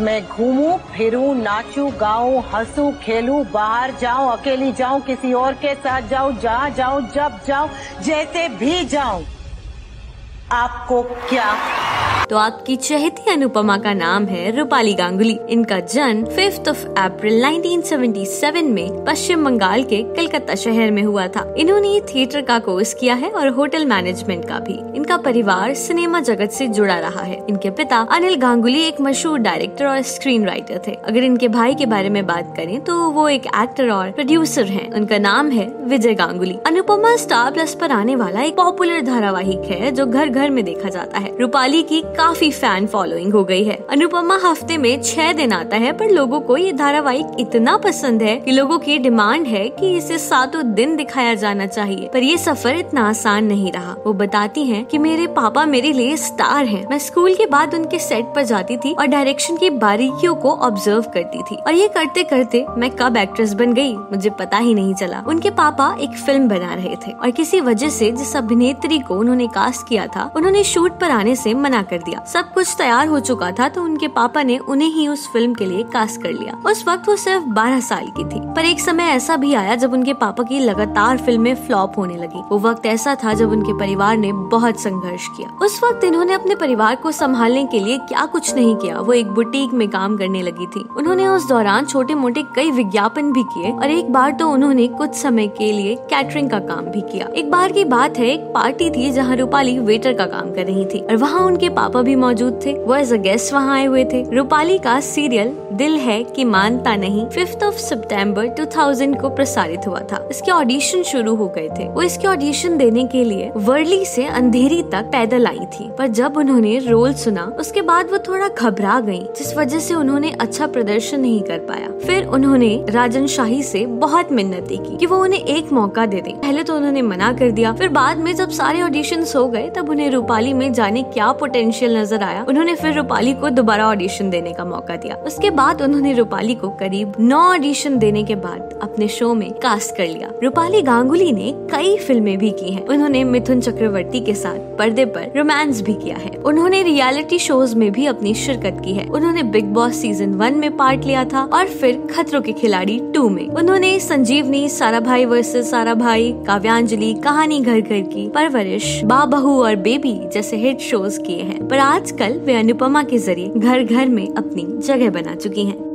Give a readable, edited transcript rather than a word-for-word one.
मैं घूमूं फिरूं नाचूं गाऊं हंसूं खेलूं बाहर जाऊं अकेली जाऊं किसी और के साथ जाऊं जहां जाऊं जब जाऊं जैसे भी जाऊं, आपको क्या? तो आपकी चहेती अनुपमा का नाम है रूपाली गांगुली। इनका जन्म 5 अप्रैल 1977 में पश्चिम बंगाल के कलकत्ता शहर में हुआ था। इन्होंने थिएटर का कोर्स किया है और होटल मैनेजमेंट का भी। इनका परिवार सिनेमा जगत से जुड़ा रहा है। इनके पिता अनिल गांगुली एक मशहूर डायरेक्टर और स्क्रीन राइटर थे। अगर इनके भाई के बारे में बात करें तो वो एक एक्टर और प्रोड्यूसर हैं। उनका नाम है विजय गांगुली। अनुपमा स्टार प्लस पर आने वाला एक पॉपुलर धारावाहिक है जो घर घर में देखा जाता है। रूपाली की काफी फैन फॉलोइंग हो गई है। अनुपमा हफ्ते में 6 दिन आता है, पर लोगों को ये धारावाहिक इतना पसंद है कि लोगों की डिमांड है कि इसे 7 दिन दिखाया जाना चाहिए। पर ये सफर इतना आसान नहीं रहा। वो बताती हैं कि मेरे पापा मेरे लिए स्टार हैं। मैं स्कूल के बाद उनके सेट पर जाती थी और डायरेक्शन की बारीकियों को ऑब्जर्व करती थी, और ये करते करते मैं कब एक्ट्रेस बन गई मुझे पता ही नहीं चला। उनके पापा एक फिल्म बना रहे थे और किसी वजह से जिस अभिनेत्री को उन्होंने कास्ट किया था उन्होंने शूट पर आने से मना कर दिया। सब कुछ तैयार हो चुका था तो उनके पापा ने उन्हें ही उस फिल्म के लिए कास्ट कर लिया। उस वक्त वो सिर्फ 12 साल की थी, पर एक समय ऐसा भी आया जब उनके पापा की लगातार फिल्में फ्लॉप होने लगी। वो वक्त ऐसा था जब उनके परिवार ने बहुत संघर्ष किया। उस वक्त इन्होंने अपने परिवार को संभालने के लिए क्या कुछ नहीं किया। वो एक बुटीक में काम करने लगी थी। उन्होंने उस दौरान छोटे मोटे कई विज्ञापन भी किए और एक बार तो उन्होंने कुछ समय के लिए कैटरिंग का काम भी किया। एक बार की बात है, एक पार्टी थी जहाँ रूपाली वेटर का काम कर रही थी और वहाँ उनके पापा भी मौजूद थे। वो एज अ गेस्ट वहाँ आए हुए थे। रूपाली का सीरियल दिल है कि मानता नहीं 5 सितंबर 2000 को प्रसारित हुआ था। इसके ऑडिशन शुरू हो गए थे। वो इसके ऑडिशन देने के लिए वर्ली से अंधेरी तक पैदल आई थी, पर जब उन्होंने रोल सुना उसके बाद वो थोड़ा घबरा गयी, जिस वजह से उन्होंने अच्छा प्रदर्शन नहीं कर पाया। फिर उन्होंने राजन शाही से बहुत मिन्नतें की कि वो उन्हें एक मौका दे दें। पहले तो उन्होंने मना कर दिया, फिर बाद में जब सारे ऑडिशंस हो गए तब उन्हें रूपाली में जाने क्या पोटेंशियल नजर आया। उन्होंने फिर रूपाली को दोबारा ऑडिशन देने का मौका दिया। उसके बाद उन्होंने रूपाली को करीब 9 ऑडिशन देने के बाद अपने शो में कास्ट कर लिया। रूपाली गांगुली ने कई फिल्में भी की हैं। उन्होंने मिथुन चक्रवर्ती के साथ पर्दे पर रोमांस भी किया है। उन्होंने रियलिटी शोज में भी अपनी शिरकत की है। उन्होंने बिग बॉस सीजन 1 में पार्ट लिया था और फिर खतरों के खिलाड़ी 2 में। उन्होंने संजीवनी, सारा भाई वर्सेस सारा भाई, काव्यांजलि, कहानी घर घर की, परवरिश, बाबहू और बेबी जैसे हिट शोज किए हैं। पर आजकल वे अनुपमा के जरिए घर घर में अपनी जगह बना चुकी हैं।